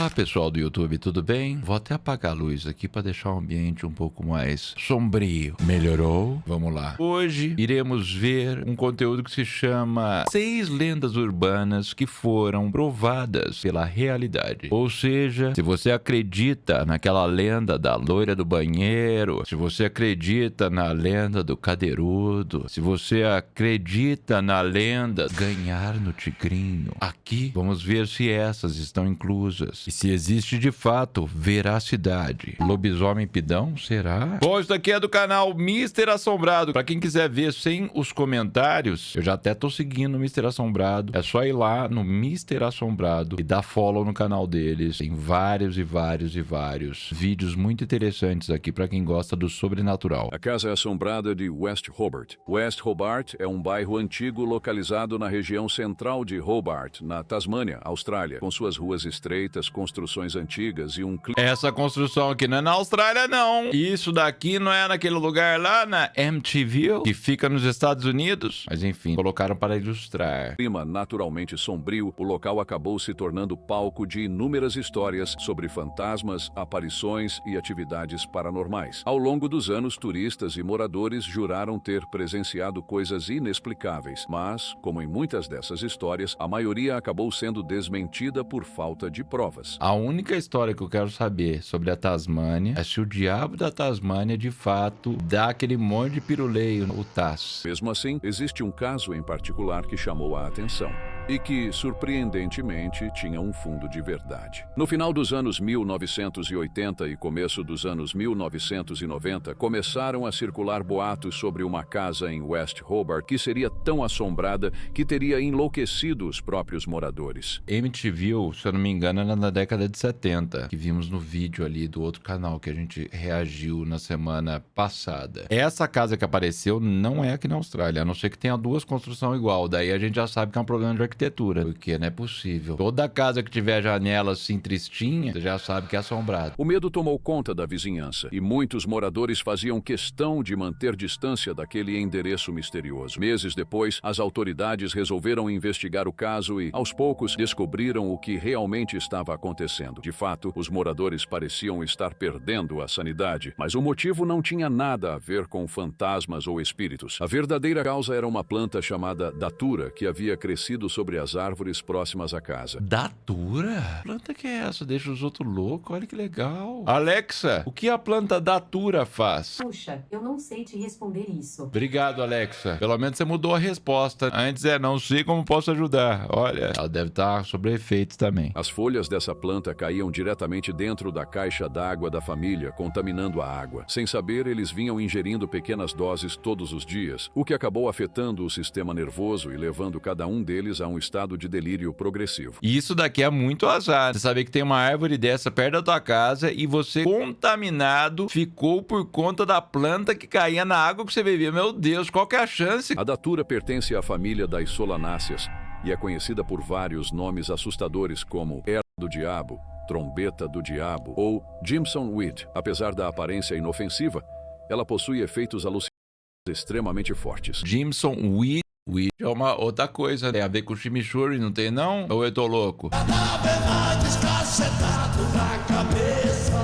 Olá pessoal do YouTube, tudo bem? Vou até apagar a luz aqui para deixar o ambiente um pouco mais sombrio. Melhorou? Vamos lá. Hoje iremos ver um conteúdo que se chama 6 lendas urbanas que foram provadas pela realidade. Ou seja, se você acredita naquela lenda da loira do banheiro, se você acredita na lenda do cadeirudo, se você acredita na lenda ganhar no tigrinho, aqui vamos ver se essas estão inclusas. E se existe de fato veracidade. Lobisomem pidão, será? Bom, isso daqui é do canal Mister Assombrado. Pra quem quiser ver sem os comentários, eu já até tô seguindo o Mister Assombrado. É só ir lá no Mister Assombrado e dar follow no canal deles. Tem vários vídeos muito interessantes aqui pra quem gosta do sobrenatural. A Casa Assombrada de West Hobart. West Hobart é um bairro antigo localizado na região central de Hobart, na Tasmânia, Austrália, com suas ruas estreitas, construções antigas e um clima... Essa construção aqui não é na Austrália, não. Isso daqui não é naquele lugar lá na Amityville, que fica nos Estados Unidos. Mas enfim, colocaram para ilustrar. clima naturalmente sombrio, o local acabou se tornando palco de inúmeras histórias sobre fantasmas, aparições e atividades paranormais. Ao longo dos anos, turistas e moradores juraram ter presenciado coisas inexplicáveis, mas, como em muitas dessas histórias, a maioria acabou sendo desmentida por falta de provas. A única história que eu quero saber sobre a Tasmânia é se o diabo da Tasmânia de fato dá aquele monte de piruleio no Taz. Mesmo assim, existe um caso em particular que chamou a atenção e que, surpreendentemente, tinha um fundo de verdade. No final dos anos 1980 e começo dos anos 1990, começaram a circular boatos sobre uma casa em West Hobart que seria tão assombrada que teria enlouquecido os próprios moradores. Amityville, se eu não me engano, era na década de 70, que vimos no vídeo ali do outro canal que a gente reagiu na semana passada. Essa casa que apareceu não é aqui na Austrália, a não ser que tenha duas construções igual, daí a gente já sabe que é um problema de arquitetura, porque não é possível. Toda casa que tiver janela assim tristinha, você já sabe que é assombrada. O medo tomou conta da vizinhança e muitos moradores faziam questão de manter distância daquele endereço misterioso. Meses depois, as autoridades resolveram investigar o caso e, aos poucos, descobriram o que realmente estava acontecendo. De fato, os moradores pareciam estar perdendo a sanidade, mas o motivo não tinha nada a ver com fantasmas ou espíritos. A verdadeira causa era uma planta chamada datura que havia crescido sobre as árvores próximas à casa. Datura? Planta que é essa? Deixa os outros loucos? Olha que legal. Alexa, o que a planta datura faz? Puxa, eu não sei te responder isso. Obrigado, Alexa. Pelo menos você mudou a resposta. Antes não sei como posso ajudar. Olha, ela deve estar sobre efeitos também. As folhas dessa planta caíam diretamente dentro da caixa d'água da família, contaminando a água. Sem saber, eles vinham ingerindo pequenas doses todos os dias, o que acabou afetando o sistema nervoso e levando cada um deles a um estado de delírio progressivo. Isso daqui é muito azar. Você saber que tem uma árvore dessa perto da tua casa e você, contaminado, ficou por conta da planta que caía na água que você bebia. Meu Deus, qual que é a chance? A datura pertence à família das solanáceas e é conhecida por vários nomes assustadores como erva do diabo, trombeta do diabo ou Jimson Weed. Apesar da aparência inofensiva, ela possui efeitos alucinantes extremamente fortes. Jimson Weed. Weed é uma outra coisa, tem a ver com chimichurri, não tem não? Ou eu tô louco? Na cabeça,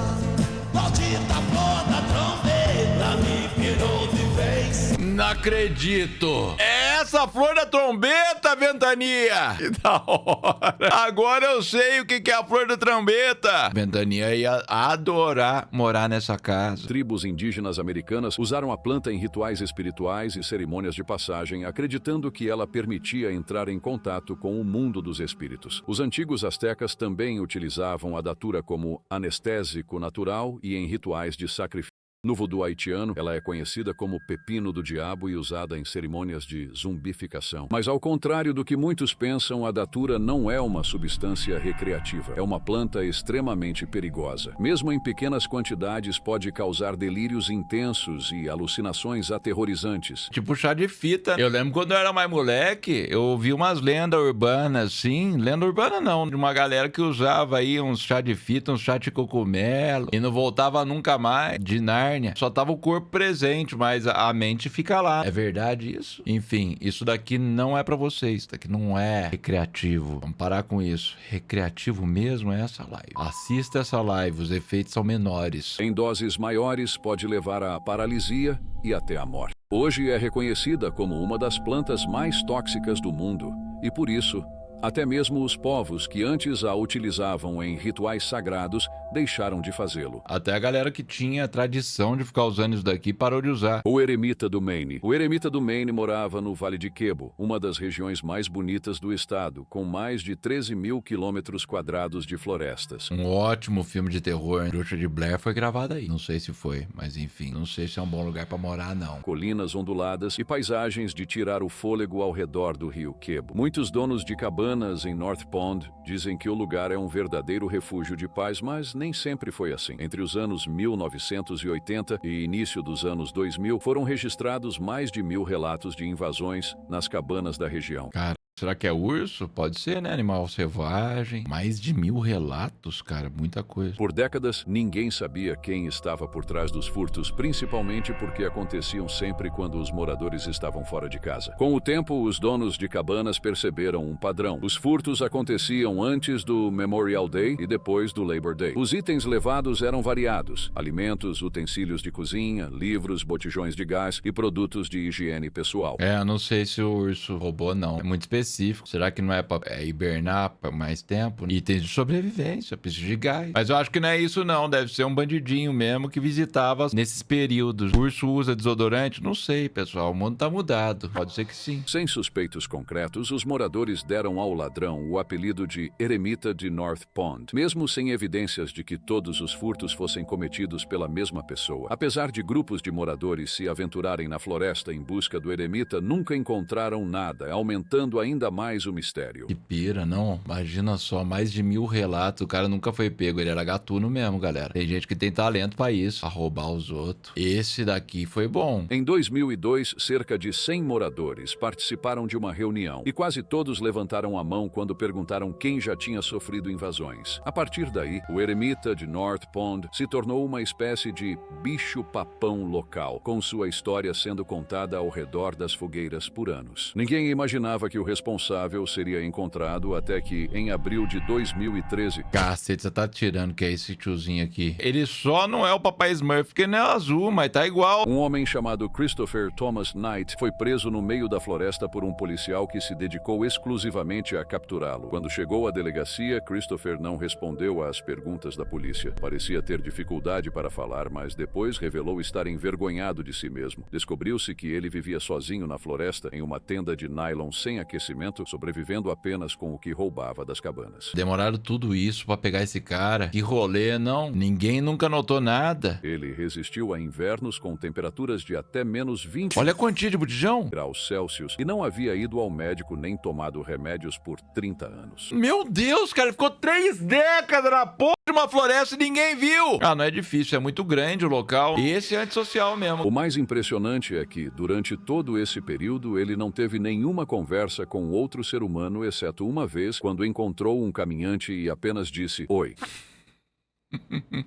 maldita flor da trombeta me virou de vez. Não acredito! É essa flor da trombeta, Ventania! Que da hora! Agora eu sei o que é a flor da trombeta! Ventania ia adorar morar nessa casa. Tribos indígenas americanas usaram a planta em rituais espirituais e cerimônias de passagem, acreditando que ela permitia entrar em contato com o mundo dos espíritos. Os antigos astecas também utilizavam a datura como anestésico natural e em rituais de sacrifício. No vodu haitiano, ela é conhecida como pepino do diabo e usada em cerimônias de zumbificação. Mas ao contrário do que muitos pensam, a datura não é uma substância recreativa. É uma planta extremamente perigosa. Mesmo em pequenas quantidades, pode causar delírios intensos e alucinações aterrorizantes. Tipo chá de fita. Eu lembro quando eu era mais moleque, eu ouvi umas lendas urbanas, assim. Lenda urbana não, de uma galera que usava aí uns chá de fita, uns chá de cogumelo e não voltava nunca mais. De Narnia Nárnia. Só tava o corpo presente, mas a mente fica lá. É verdade isso? Enfim, isso daqui não é pra vocês. Isso daqui não é recreativo. Vamos parar com isso. Recreativo mesmo é essa live. Assista essa live, os efeitos são menores. Em doses maiores, pode levar à paralisia e até à morte. Hoje é reconhecida como uma das plantas mais tóxicas do mundo e, por isso, até mesmo os povos que antes a utilizavam em rituais sagrados deixaram de fazê-lo. Até a galera que tinha a tradição de ficar usando isso daqui parou de usar. O eremita do Maine. O eremita do Maine morava no Vale de Quebo, uma das regiões mais bonitas do estado, com mais de 13 mil quilômetros quadrados de florestas. Um ótimo filme de terror, Bruxa de Blair, foi gravado aí. Não sei se foi, mas enfim, não sei se é um bom lugar pra morar, não. Colinas onduladas e paisagens de tirar o fôlego ao redor do rio Quebo. Muitos donos de cabanas em North Pond dizem que o lugar é um verdadeiro refúgio de paz, mas nem sempre foi assim. Entre os anos 1980 e início dos anos 2000, foram registrados mais de 1.000 relatos de invasões nas cabanas da região. Cara, será que é urso? Pode ser, né? Animal selvagem. Mais de 1.000 relatos, cara. Muita coisa. Por décadas, ninguém sabia quem estava por trás dos furtos, principalmente porque aconteciam sempre quando os moradores estavam fora de casa. Com o tempo, os donos de cabanas perceberam um padrão. Os furtos aconteciam antes do Memorial Day e depois do Labor Day. Os itens levados eram variados: alimentos, utensílios de cozinha, livros, botijões de gás e produtos de higiene pessoal. Eu não sei se o urso roubou, não. É muito específico. Será que não é pra hibernar por mais tempo? Itens de sobrevivência, precisa de gás. Mas eu acho que não é isso, não. Deve ser um bandidinho mesmo que visitava nesses períodos. O urso usa desodorante? Não sei, pessoal. O mundo tá mudado. Pode ser que sim. Sem suspeitos concretos, os moradores deram ao ladrão o apelido de Eremita de North Pond, mesmo sem evidências de que todos os furtos fossem cometidos pela mesma pessoa. Apesar de grupos de moradores se aventurarem na floresta em busca do eremita, nunca encontraram nada, aumentando ainda mais o mistério. Que pira, não? Imagina só, mais de 1.000 relatos. O cara nunca foi pego. Ele era gatuno mesmo, galera. Tem gente que tem talento pra isso, pra roubar os outros. Esse daqui foi bom. Em 2002, cerca de 100 moradores participaram de uma reunião e quase todos levantaram a mão quando perguntaram quem já tinha sofrido invasões. A partir daí, o eremita de North Pond se tornou uma espécie de bicho-papão local, com sua história sendo contada ao redor das fogueiras por anos. Ninguém imaginava que o responsável seria encontrado até que, em abril de 2013... Cacete, você tá tirando que é esse tiozinho aqui. Ele só não é o Papai Smurf, que não é azul, mas tá igual. Um homem chamado Christopher Thomas Knight foi preso no meio da floresta por um policial que se dedicou exclusivamente a capturá-lo. Quando chegou à delegacia, Christopher não respondeu às perguntas da polícia. Parecia ter dificuldade para falar, mas depois revelou estar envergonhado de si mesmo. Descobriu-se que ele vivia sozinho na floresta, em uma tenda de nylon sem aquecimento, sobrevivendo apenas com o que roubava das cabanas. Demoraram tudo isso pra pegar esse cara. Que rolê, não? Ninguém nunca notou nada. Ele resistiu a invernos com temperaturas de até menos 20 Olha a quantia de botijão. graus Celsius e não havia ido ao médico nem tomado remédios por 30 anos. Meu Deus, cara, ele ficou 3 décadas na porra de uma floresta e ninguém viu. Ah, não é difícil, é muito grande o local. Esse é antissocial mesmo. O mais impressionante é que, durante todo esse período, ele não teve nenhuma conversa com outro ser humano, exceto uma vez, quando encontrou um caminhante e apenas disse "Oi".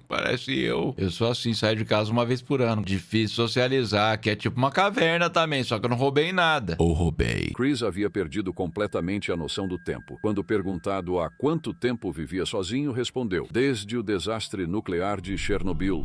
Parece eu. Eu sou assim, saio de casa uma vez por ano. Difícil socializar, que é tipo uma caverna também, só que eu não roubei nada. Ou roubei. Chris havia perdido completamente a noção do tempo. Quando perguntado há quanto tempo vivia sozinho, respondeu: desde o desastre nuclear de Chernobyl,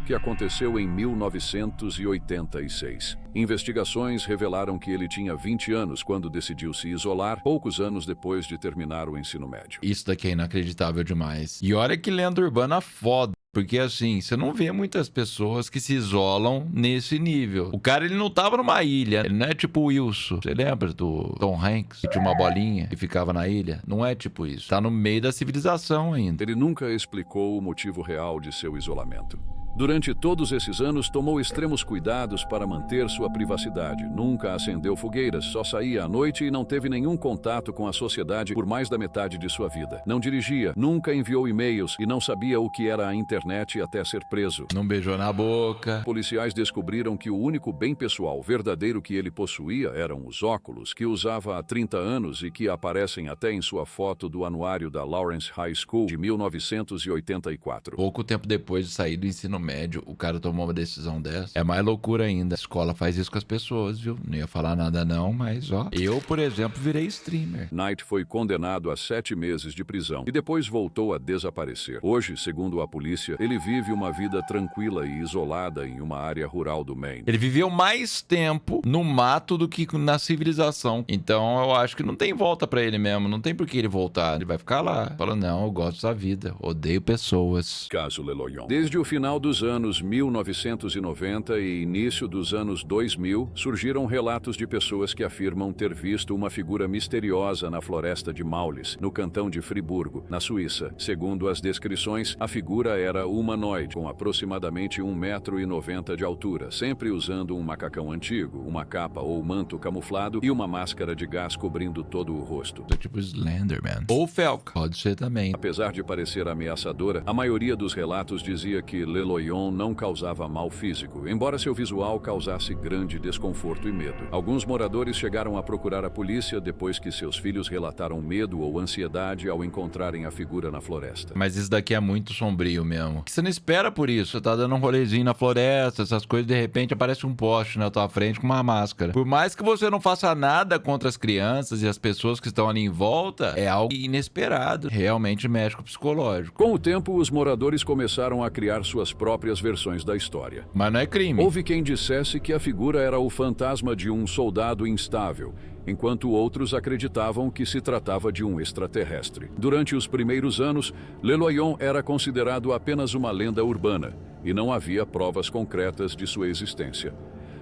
que aconteceu em 1986. Investigações revelaram que ele tinha 20 anos quando decidiu se isolar, poucos anos depois de terminar o ensino médio. Isso daqui é inacreditável demais. E olha que lenda urbana foda. Porque assim, você não vê muitas pessoas que se isolam nesse nível. O cara, ele não tava numa ilha. Ele não é tipo o Wilson. Você lembra do Tom Hanks? Que tinha uma bolinha e ficava na ilha? Não é tipo isso. Tá no meio da civilização ainda. Ele nunca explicou o motivo real de seu isolamento. Durante todos esses anos, tomou extremos cuidados para manter sua privacidade. Nunca acendeu fogueiras, só saía à noite e não teve nenhum contato com a sociedade por mais da metade de sua vida. Não dirigia, nunca enviou e-mails e não sabia o que era a internet até ser preso. Não beijou na boca. Policiais descobriram que o único bem pessoal verdadeiro que ele possuía eram os óculos, que usava há 30 anos e que aparecem até em sua foto do anuário da Lawrence High School de 1984. Pouco tempo depois de sair do ensino médio, o cara tomou uma decisão dessa. É mais loucura ainda. A escola faz isso com as pessoas, viu? Não ia falar nada não, mas ó. Eu, por exemplo, virei streamer. Knight foi condenado a 7 meses de prisão e depois voltou a desaparecer. Hoje, segundo a polícia, ele vive uma vida tranquila e isolada em uma área rural do Maine. Ele viveu mais tempo no mato do que na civilização. Então eu acho que não tem volta pra ele mesmo. Não tem por que ele voltar. Ele vai ficar lá. Fala, não, eu gosto da vida. Odeio pessoas. Caso Leloyon. Desde o final dos anos 1990 e início dos anos 2000, surgiram relatos de pessoas que afirmam ter visto uma figura misteriosa na floresta de Maulis, no cantão de Friburgo, na Suíça. Segundo as descrições, a figura era humanoide, com aproximadamente 1,90 m de altura, sempre usando um macacão antigo, uma capa ou manto camuflado e uma máscara de gás cobrindo todo o rosto. É tipo Slenderman. Ou Felk. Pode ser também. Apesar de parecer ameaçadora, a maioria dos relatos dizia que Leloyon não causava mal físico, embora seu visual causasse grande desconforto e medo. Alguns moradores chegaram a procurar a polícia depois que seus filhos relataram medo ou ansiedade ao encontrarem a figura na floresta. Mas isso daqui é muito sombrio mesmo. Você não espera por isso. Você tá dando um rolezinho na floresta, essas coisas, de repente aparece um poste na tua frente com uma máscara. Por mais que você não faça nada contra as crianças e as pessoas que estão ali em volta, é algo inesperado. Realmente mexe com o psicológico. Com o tempo, os moradores começaram a criar suas próprias versões da história. Mas não é crime. Houve quem dissesse que a figura era o fantasma de um soldado instável, enquanto outros acreditavam que se tratava de um extraterrestre. Durante os primeiros anos, Leloyon era considerado apenas uma lenda urbana e não havia provas concretas de sua existência.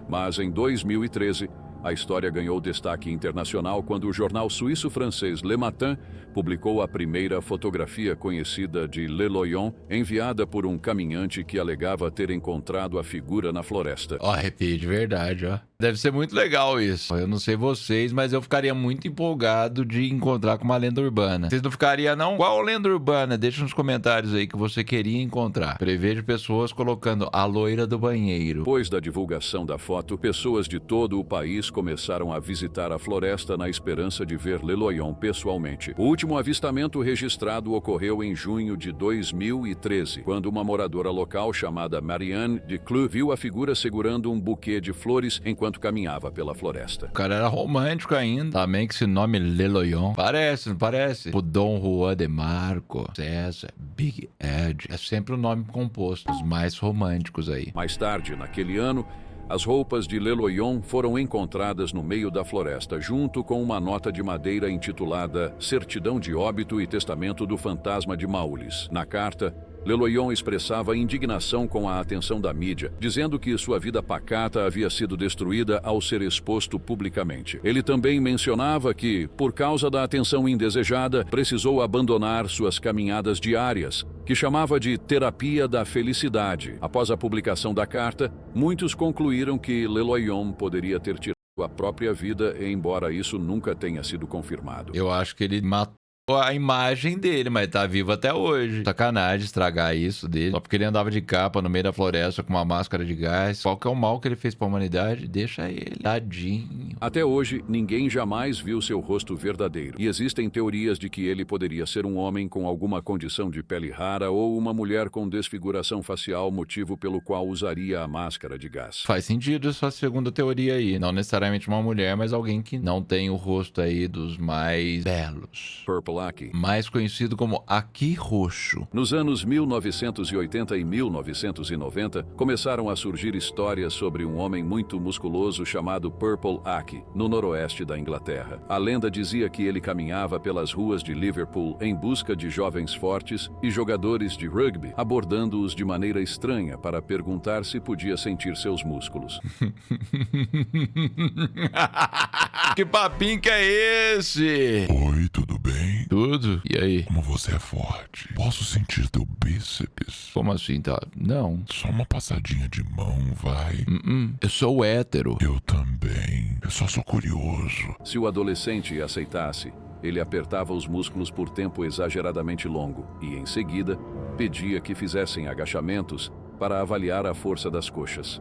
Mas em 2013, a história ganhou destaque internacional quando o jornal suíço-francês Le Matin publicou a primeira fotografia conhecida de Leloyon, enviada por um caminhante que alegava ter encontrado a figura na floresta. Ó, arrepio de verdade, ó. Deve ser muito legal isso. Eu não sei vocês, mas eu ficaria muito empolgado de encontrar com uma lenda urbana. Vocês não ficariam, não? Qual lenda urbana? Deixa nos comentários aí que você queria encontrar. Prevejo pessoas colocando a loira do banheiro. Depois da divulgação da foto, pessoas de todo o país começaram a visitar a floresta na esperança de ver Leloyon pessoalmente. O último avistamento registrado ocorreu em junho de 2013, quando uma moradora local chamada Marianne de Clou viu a figura segurando um buquê de flores enquanto caminhava pela floresta. O cara era romântico ainda. Também que esse nome Leloyon. Parece, não parece? O Dom Juan de Marco, César, Big Ed. É sempre o nome composto. Os mais românticos aí. Mais tarde, naquele ano, as roupas de Leloyon foram encontradas no meio da floresta, junto com uma nota de madeira intitulada Certidão de Óbito e Testamento do Fantasma de Maulis. Na carta, Leloyon expressava indignação com a atenção da mídia, dizendo que sua vida pacata havia sido destruída ao ser exposto publicamente. Ele também mencionava que, por causa da atenção indesejada, precisou abandonar suas caminhadas diárias, que chamava de terapia da felicidade. Após a publicação da carta, muitos concluíram que Leloyon poderia ter tirado a própria vida, embora isso nunca tenha sido confirmado. Eu acho que ele matou a imagem dele, mas tá vivo até hoje. Sacanagem estragar isso dele. Só porque ele andava de capa no meio da floresta com uma máscara de gás. Qual que é o mal que ele fez pra humanidade? Deixa ele. Tadinho. Até hoje, ninguém jamais viu seu rosto verdadeiro. E existem teorias de que ele poderia ser um homem com alguma condição de pele rara ou uma mulher com desfiguração facial, motivo pelo qual usaria a máscara de gás. Faz sentido essa segunda teoria aí. Não necessariamente uma mulher, mas alguém que não tem o rosto aí dos mais belos. Purple Aki, mais conhecido como Aki Roxo. Nos anos 1980 e 1990, começaram a surgir histórias sobre um homem muito musculoso chamado Purple Aki, no noroeste da Inglaterra. A lenda dizia que ele caminhava pelas ruas de Liverpool em busca de jovens fortes e jogadores de rugby, abordando-os de maneira estranha para perguntar se podia sentir seus músculos. Que papinho que é esse? Oi, tudo bem? Tudo? E aí? Como você é forte? Posso sentir teu bíceps? Como assim, tá? Não. Só uma passadinha de mão, vai. Eu sou hétero. Eu também. Eu só sou curioso. Se o adolescente aceitasse, ele apertava os músculos por tempo exageradamente longo e, em seguida, pedia que fizessem agachamentos para avaliar a força das coxas.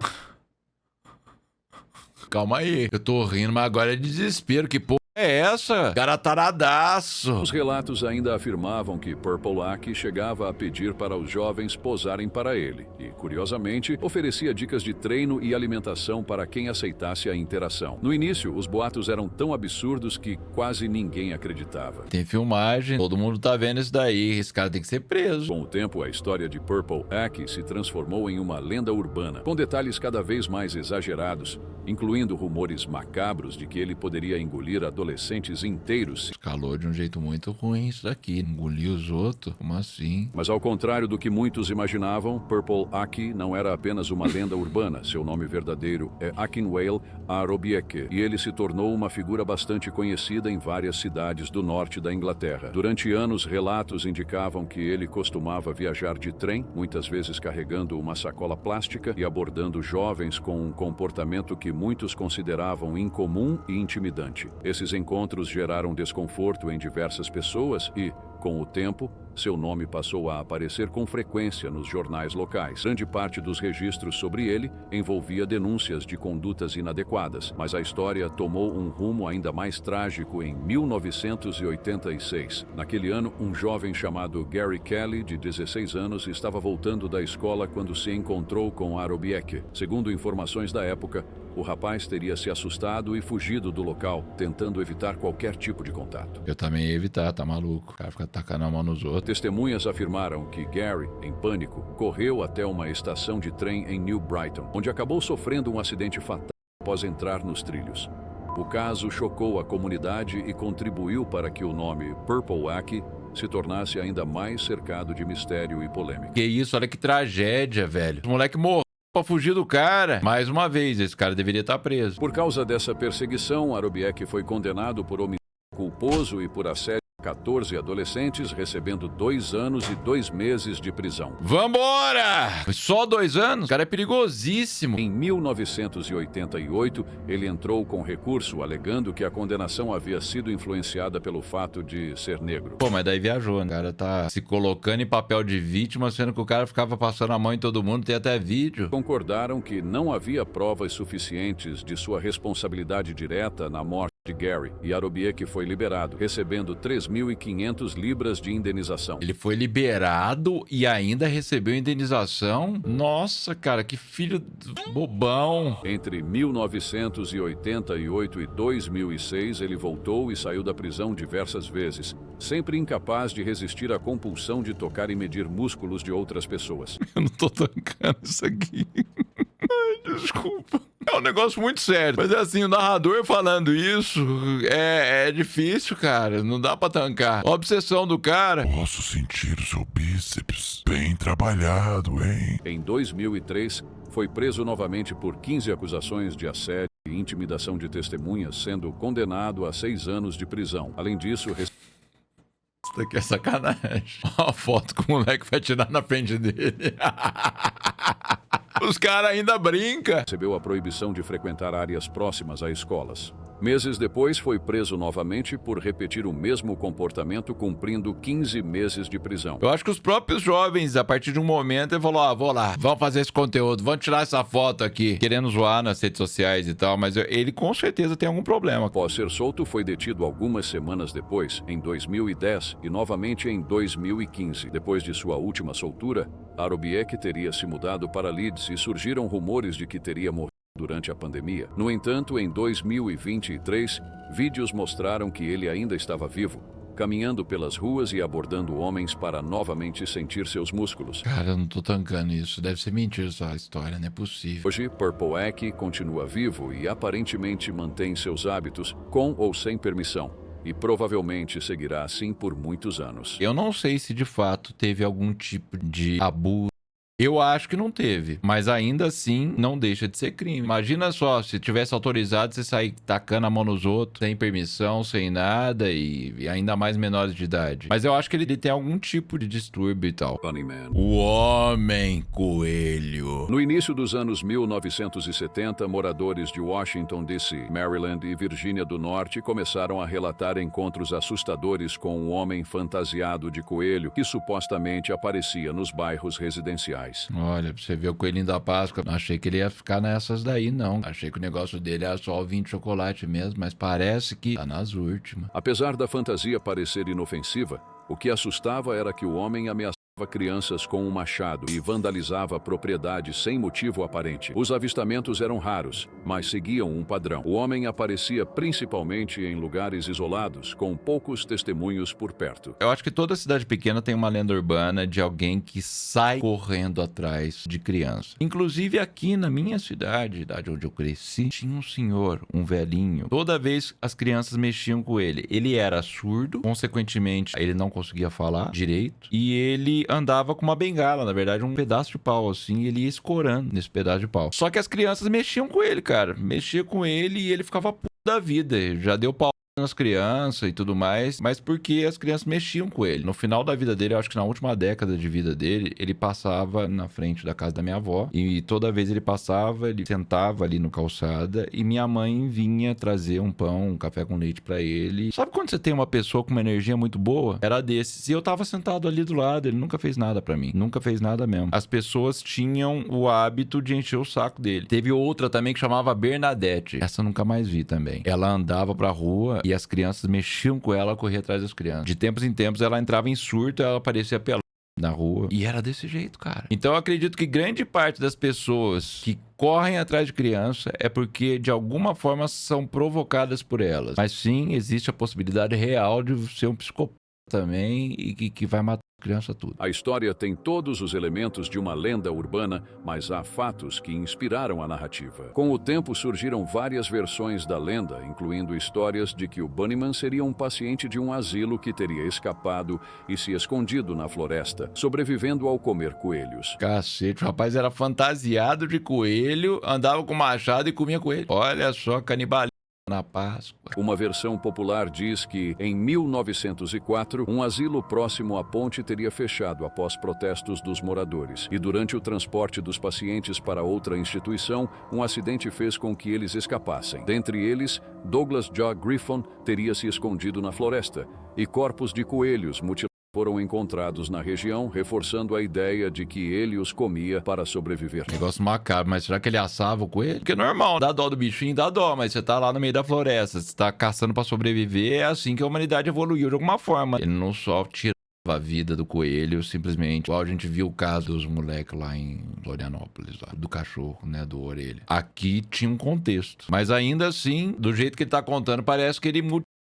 Calma aí. Eu tô rindo, mas agora é desespero. Que porra é essa? Cara taradaço. Os relatos ainda afirmavam que Purple Aki chegava a pedir para os jovens posarem para ele e, curiosamente, oferecia dicas de treino e alimentação para quem aceitasse a interação. No início, os boatos eram tão absurdos que quase ninguém acreditava. Tem filmagem, todo mundo tá vendo isso daí. Esse cara tem que ser preso. Com o tempo, a história de Purple Aki se transformou em uma lenda urbana, com detalhes cada vez mais exagerados, incluindo rumores macabros de que ele poderia engolir adolescentes inteiros. Escalou de um jeito muito ruim isso daqui. Engoliu os outros. Como assim? Mas ao contrário do que muitos imaginavam, Purple Aki não era apenas uma lenda urbana. Seu nome verdadeiro é Akinwale Arobieke, e ele se tornou uma figura bastante conhecida em várias cidades do norte da Inglaterra. Durante anos, relatos indicavam que ele costumava viajar de trem, muitas vezes carregando uma sacola plástica e abordando jovens com um comportamento que muitos consideravam incomum e intimidante. Esses encontros geraram desconforto em diversas pessoas e, com o tempo, seu nome passou a aparecer com frequência nos jornais locais. Grande parte dos registros sobre ele envolvia denúncias de condutas inadequadas, mas a história tomou um rumo ainda mais trágico em 1986. Naquele ano, um jovem chamado Gary Kelly, de 16 anos, estava voltando da escola quando se encontrou com Arobieke. Segundo informações da época, o rapaz teria se assustado e fugido do local, tentando evitar qualquer tipo de contato. Eu também ia evitar, tá maluco? O cara fica tacando a mão nos outros. Testemunhas afirmaram que Gary, em pânico, correu até uma estação de trem em New Brighton, onde acabou sofrendo um acidente fatal após entrar nos trilhos. O caso chocou a comunidade e contribuiu para que o nome Purple Aki se tornasse ainda mais cercado de mistério e polêmica. Que isso, olha que tragédia, velho. O moleque morreu pra fugir do cara. Mais uma vez, esse cara deveria estar preso. Por causa dessa perseguição, Arobieke foi condenado por homicídio culposo e por assédio a 14 adolescentes, recebendo 2 anos e 2 meses de prisão. Vambora! Foi só 2 anos? O cara é perigosíssimo. Em 1988, ele entrou com recurso, alegando que a condenação havia sido influenciada pelo fato de ser negro. Pô, mas daí viajou, né? O cara tá se colocando em papel de vítima, sendo que o cara ficava passando a mão em todo mundo, tem até vídeo. Concordaram que não havia provas suficientes de sua responsabilidade direta na morte de Gary, e Arobieke foi liberado, recebendo 3.500 libras de indenização. Ele foi liberado e ainda recebeu indenização? Nossa, cara, que filho bobão. Entre 1988 e 2006, ele voltou e saiu da prisão diversas vezes, sempre incapaz de resistir à compulsão de tocar e medir músculos de outras pessoas. Eu não tô tancando isso aqui. Ai, desculpa. É um negócio muito sério. Mas é assim, o narrador falando isso é difícil, cara. Não dá pra tancar. A obsessão do cara. Posso sentir o seu bíceps bem trabalhado, hein? Em 2003, foi preso novamente por 15 acusações de assédio e intimidação de testemunhas, sendo condenado a 6 anos de prisão. Além disso, Isso daqui é sacanagem. Olha a foto que o moleque vai tirar na frente dele. Os caras ainda brincam. recebeu a proibição de frequentar áreas próximas a escolas. Meses depois, foi preso novamente por repetir o mesmo comportamento, cumprindo 15 meses de prisão. Eu acho que os próprios jovens, a partir de um momento, ele falou, vou lá, vamos fazer esse conteúdo, vamos tirar essa foto aqui, querendo zoar nas redes sociais e tal, mas ele com certeza tem algum problema. Após ser solto, foi detido algumas semanas depois, em 2010, e novamente em 2015. Depois de sua última soltura, Arobieke teria se mudado para Leeds e surgiram rumores de que teria morrido durante a pandemia. No entanto, em 2023, vídeos mostraram que ele ainda estava vivo, caminhando pelas ruas e abordando homens para novamente sentir seus músculos. Cara, eu não tô tancando isso. Deve ser mentira essa história, não é possível. Hoje, Purple Aki continua vivo e aparentemente mantém seus hábitos, com ou sem permissão, e provavelmente seguirá assim por muitos anos. Eu não sei se de fato teve algum tipo de abuso. Eu acho que não teve, mas ainda assim não deixa de ser crime. Imagina só, se tivesse autorizado você sair tacando a mão nos outros, sem permissão, sem nada e ainda mais menores de idade. Mas eu acho que ele tem algum tipo de distúrbio e tal. Bunnyman. O Homem Coelho. No início dos anos 1970, moradores de Washington, D.C., Maryland e Virgínia do Norte começaram a relatar encontros assustadores com um homem fantasiado de coelho que supostamente aparecia nos bairros residenciais. mais. Olha, pra você ver o Coelhinho da Páscoa, não achei que ele ia ficar nessas daí, não. Achei que o negócio dele era só o vinho de chocolate mesmo, mas parece que tá nas últimas. Apesar da fantasia parecer inofensiva, o que assustava era que o homem ameaçava crianças com um machado e vandalizava propriedades sem motivo aparente. Os avistamentos eram raros, mas seguiam um padrão. O homem aparecia principalmente em lugares isolados, com poucos testemunhos por perto. Eu acho que toda cidade pequena tem uma lenda urbana de alguém que sai correndo atrás de criança. Inclusive aqui na minha cidade onde eu cresci, tinha um senhor, um velhinho. Toda vez as crianças mexiam com ele. Ele era surdo, consequentemente ele não conseguia falar direito, e ele andava com uma bengala, na verdade um pedaço de pau assim, e ele ia escorando nesse pedaço de pau. Só que as crianças mexiam com ele, cara. Mexia com ele e ele ficava puto da vida. Já deu pau nas crianças e tudo mais, mas porque as crianças mexiam com ele. No final da vida dele, eu acho que na última década de vida dele, ele passava na frente da casa da minha avó, e toda vez ele passava, ele sentava ali no calçada, e minha mãe vinha trazer um pão, um café com leite pra ele. Sabe quando você tem uma pessoa com uma energia muito boa? Era desses. E eu tava sentado ali do lado, ele nunca fez nada pra mim. Nunca fez nada mesmo. As pessoas tinham o hábito de encher o saco dele. Teve outra também que chamava Bernadette. Essa eu nunca mais vi também. Ela andava pra rua e as crianças mexiam com ela, corria atrás das crianças. De tempos em tempos ela entrava em surto, ela aparecia pelada na rua. E era desse jeito, cara. Então eu acredito que grande parte das pessoas que correm atrás de criança é porque de alguma forma são provocadas por elas. Mas sim, existe a possibilidade real de ser um psicopata também e que vai matar criança tudo. A história tem todos os elementos de uma lenda urbana, mas há fatos que inspiraram a narrativa. Com o tempo surgiram várias versões da lenda, incluindo histórias de que o Bunnyman seria um paciente de um asilo que teria escapado e se escondido na floresta, sobrevivendo ao comer coelhos. Cacete, o rapaz era fantasiado de coelho, andava com machado e comia coelho. Olha só, canibalismo na Páscoa. Uma versão popular diz que, em 1904, um asilo próximo à ponte teria fechado após protestos dos moradores. E durante o transporte dos pacientes para outra instituição, um acidente fez com que eles escapassem. Dentre eles, Douglas Jaw Griffon teria se escondido na floresta, e corpos de coelhos mutilados foram encontrados na região, reforçando a ideia de que ele os comia para sobreviver. Negócio macabro, mas será que ele assava o coelho? Porque é normal, dá dó do bichinho, dá dó, mas você tá lá no meio da floresta, você tá caçando pra sobreviver, é assim que a humanidade evoluiu de alguma forma. Ele não só tirava a vida do coelho, simplesmente, igual a gente viu o caso dos moleques lá em Florianópolis, lá, do cachorro, né, do orelha. Aqui tinha um contexto, mas ainda assim, do jeito que ele tá contando, parece que ele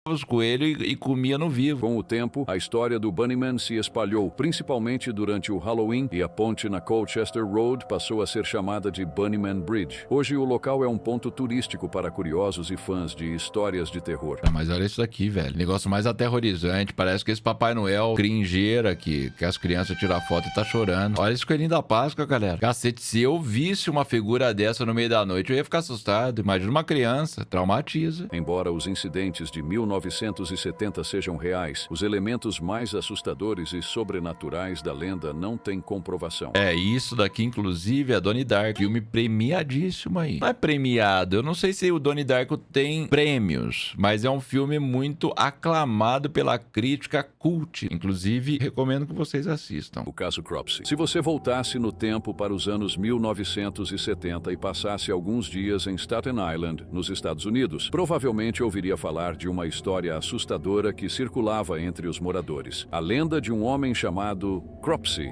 os coelhos e comia no vivo. Com o tempo, a história do Bunnyman se espalhou, principalmente durante o Halloween, e a ponte na Colchester Road passou a ser chamada de Bunnyman Bridge. Hoje o local é um ponto turístico para curiosos e fãs de histórias de terror. Mas olha isso daqui, velho. Negócio mais aterrorizante. Parece que esse Papai Noel cringeira que as crianças tiram foto e tá chorando. Olha esse coelhinho da Páscoa, galera. Cacete, se eu visse uma figura dessa no meio da noite, eu ia ficar assustado. Imagina uma criança, traumatiza. Embora os incidentes de 1970 sejam reais, os elementos mais assustadores e sobrenaturais da lenda não têm comprovação. É, isso daqui, inclusive, é Donnie Darko. Filme premiadíssimo aí. Não é premiado, eu não sei se o Donnie Darko tem prêmios, mas é um filme muito aclamado pela crítica cult. Inclusive, recomendo que vocês assistam. O caso Cropsey. Se você voltasse no tempo para os anos 1970 e passasse alguns dias em Staten Island, nos Estados Unidos, provavelmente ouviria falar de uma história assustadora que circulava entre os moradores. A lenda de um homem chamado Cropsey.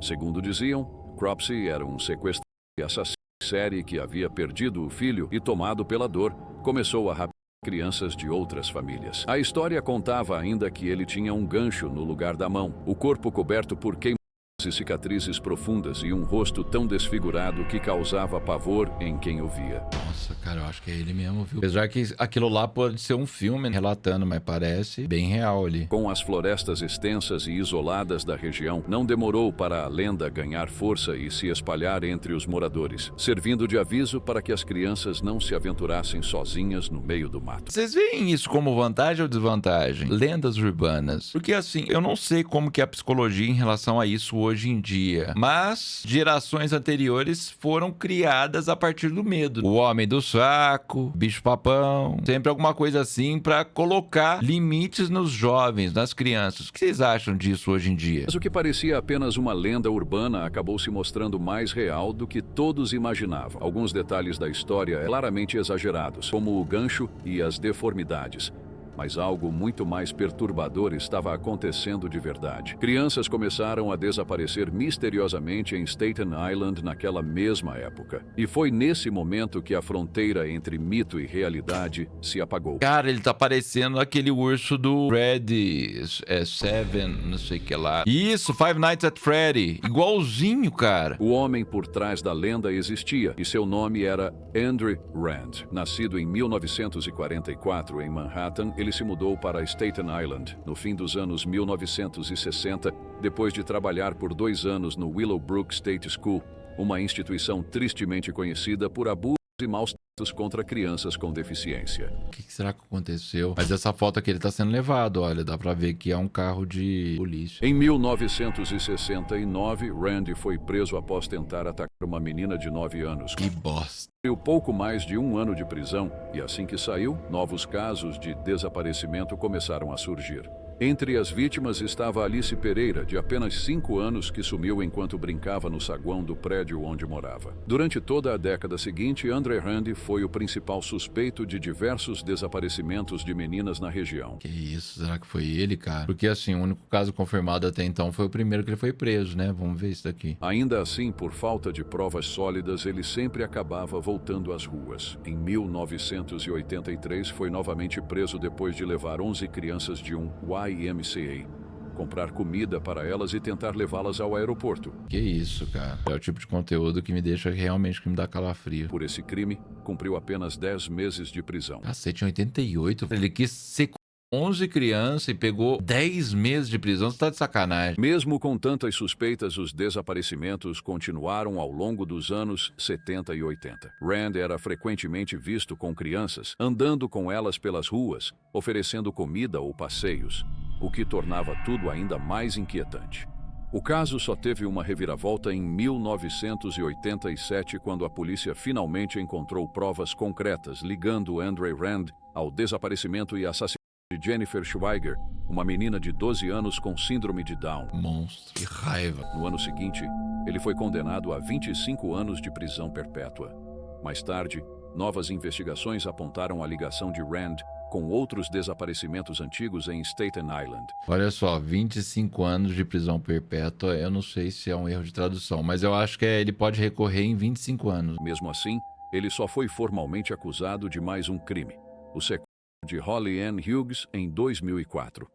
Segundo diziam, Cropsey era um sequestrador e assassino em série que havia perdido o filho e, tomado pela dor, começou a raptar crianças de outras famílias. A história contava ainda que ele tinha um gancho no lugar da mão, o corpo coberto por queimaduras e cicatrizes profundas e um rosto tão desfigurado que causava pavor em quem o via. Nossa, cara, eu acho que é ele mesmo, viu? Apesar que aquilo lá pode ser um filme relatando, mas parece bem real ali. Com as florestas extensas e isoladas da região, não demorou para a lenda ganhar força e se espalhar entre os moradores, servindo de aviso para que as crianças não se aventurassem sozinhas no meio do mato. Vocês veem isso como vantagem ou desvantagem? Lendas urbanas. Porque assim, eu não sei como que é a psicologia em relação a isso hoje em dia, mas gerações anteriores foram criadas a partir do medo. O homem homem do saco, bicho-papão, sempre alguma coisa assim pra colocar limites nos jovens, nas crianças. O que vocês acham disso hoje em dia? Mas o que parecia apenas uma lenda urbana acabou se mostrando mais real do que todos imaginavam. Alguns detalhes da história claramente exagerados, como o gancho e as deformidades. Mas algo muito mais perturbador estava acontecendo de verdade. Crianças começaram a desaparecer misteriosamente em Staten Island naquela mesma época. E foi nesse momento que a fronteira entre mito e realidade se apagou. Cara, ele tá parecendo aquele urso do Freddy Seven, não sei o que lá. Isso, Five Nights at Freddy. Igualzinho, cara. O homem por trás da lenda existia e seu nome era Andrew Rand. Nascido em 1944 em Manhattan, ele se mudou para Staten Island no fim dos anos 1960, depois de trabalhar por 2 anos no Willowbrook State School, uma instituição tristemente conhecida por abusos e maus tratos contra crianças com deficiência. O que será que aconteceu? Mas essa foto aqui, ele tá sendo levado, olha, dá pra ver que é um carro de polícia. Em 1969, Randy foi preso após tentar atacar uma menina de 9 anos. Que bosta. Cumpriu pouco mais de 1 ano de prisão e assim que saiu, novos casos de desaparecimento começaram a surgir. Entre as vítimas estava Alice Pereira, de apenas 5 anos, que sumiu enquanto brincava no saguão do prédio onde morava. Durante toda a década seguinte, Andrew Rand foi o principal suspeito de diversos desaparecimentos de meninas na região. Que isso, será que foi ele, cara? Porque assim, o único caso confirmado até então foi o primeiro que ele foi preso, né? Vamos ver isso daqui. Ainda assim, por falta de provas sólidas, ele sempre acabava voltando às ruas. Em 1983, foi novamente preso depois de levar 11 crianças de um YMCA, comprar comida para elas e tentar levá-las ao aeroporto. Que isso, cara. É o tipo de conteúdo que me deixa realmente, que me dá calafrio. Por esse crime, cumpriu apenas 10 meses de prisão. Cacete, em 88. Ele quis ser 11 crianças e pegou 10 meses de prisão. Você tá de sacanagem. Mesmo com tantas suspeitas, os desaparecimentos continuaram ao longo dos anos 70 e 80. Rand era frequentemente visto com crianças, andando com elas pelas ruas, oferecendo comida ou passeios, o que tornava tudo ainda mais inquietante. O caso só teve uma reviravolta em 1987, quando a polícia finalmente encontrou provas concretas ligando Andrew Rand ao desaparecimento e assassinato de Jennifer Schweiger, uma menina de 12 anos com síndrome de Down. Monstro, que raiva. No ano seguinte, ele foi condenado a 25 anos de prisão perpétua. Mais tarde, novas investigações apontaram a ligação de Rand com outros desaparecimentos antigos em Staten Island. Olha só, 25 anos de prisão perpétua, eu não sei se é um erro de tradução, mas eu acho que ele pode recorrer em 25 anos. Mesmo assim, ele só foi formalmente acusado de mais um crime, o sequestro de Holly Ann Hughes em 2004.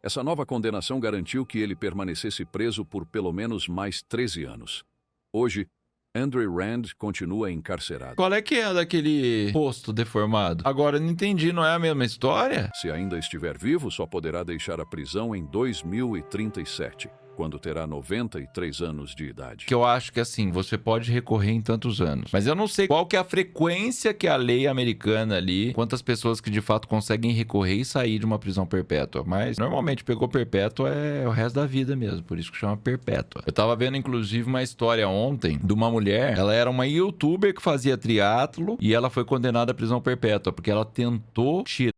Essa nova condenação garantiu que ele permanecesse preso por pelo menos mais 13 anos. Hoje, Andrew Rand continua encarcerado. Qual é que é daquele rosto deformado? Agora, eu não entendi, não é a mesma história? Se ainda estiver vivo, só poderá deixar a prisão em 2037. Quando terá 93 anos de idade. Que eu acho que assim, você pode recorrer em tantos anos. Mas eu não sei qual que é a frequência que a lei americana ali, quantas pessoas que de fato conseguem recorrer e sair de uma prisão perpétua. Mas normalmente pegou perpétua é o resto da vida mesmo, por isso que chama perpétua. Eu tava vendo inclusive uma história ontem de uma mulher, ela era uma youtuber que fazia triatlo e ela foi condenada à prisão perpétua porque ela tentou tirar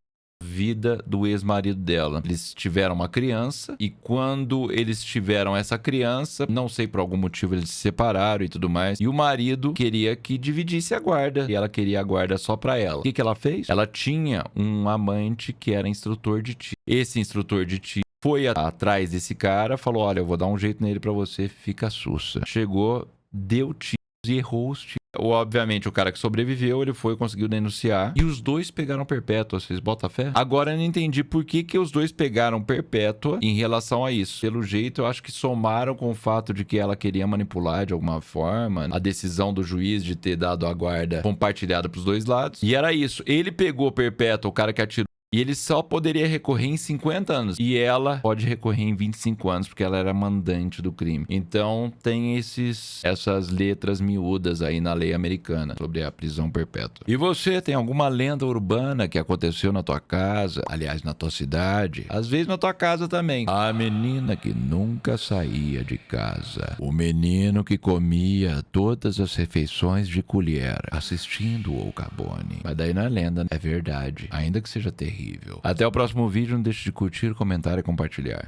vida do ex-marido dela. Eles tiveram uma criança e quando eles tiveram essa criança, não sei por algum motivo eles se separaram e tudo mais, e o marido queria que dividisse a guarda e ela queria a guarda só pra ela. O que ela fez? Ela tinha um amante que era instrutor de tiro. Esse instrutor de tiro foi atrás desse cara, falou, olha, eu vou dar um jeito nele pra você, fica sussa. Chegou, deu tiros e errou os tiros. Obviamente, o cara que sobreviveu, ele foi, conseguiu denunciar. E os dois pegaram perpétua, vocês botam fé? Agora eu não entendi por que os dois pegaram perpétua em relação a isso. Pelo jeito, eu acho que somaram com o fato de que ela queria manipular de alguma forma a decisão do juiz de ter dado a guarda compartilhada pros dois lados. E era isso. Ele pegou perpétua, o cara que atirou E ele só poderia recorrer em 50 anos. E ela pode recorrer em 25 anos, porque ela era mandante do crime. Então, tem essas letras miúdas aí na lei americana sobre a prisão perpétua. E você tem alguma lenda urbana que aconteceu na tua casa? Aliás, na tua cidade? Às vezes na tua casa também. A menina que nunca saía de casa. O menino que comia todas as refeições de colher, assistindo o Cabone. Mas daí não é lenda, é verdade. Ainda que seja terrível. Até o próximo vídeo, não deixe de curtir, comentar e compartilhar.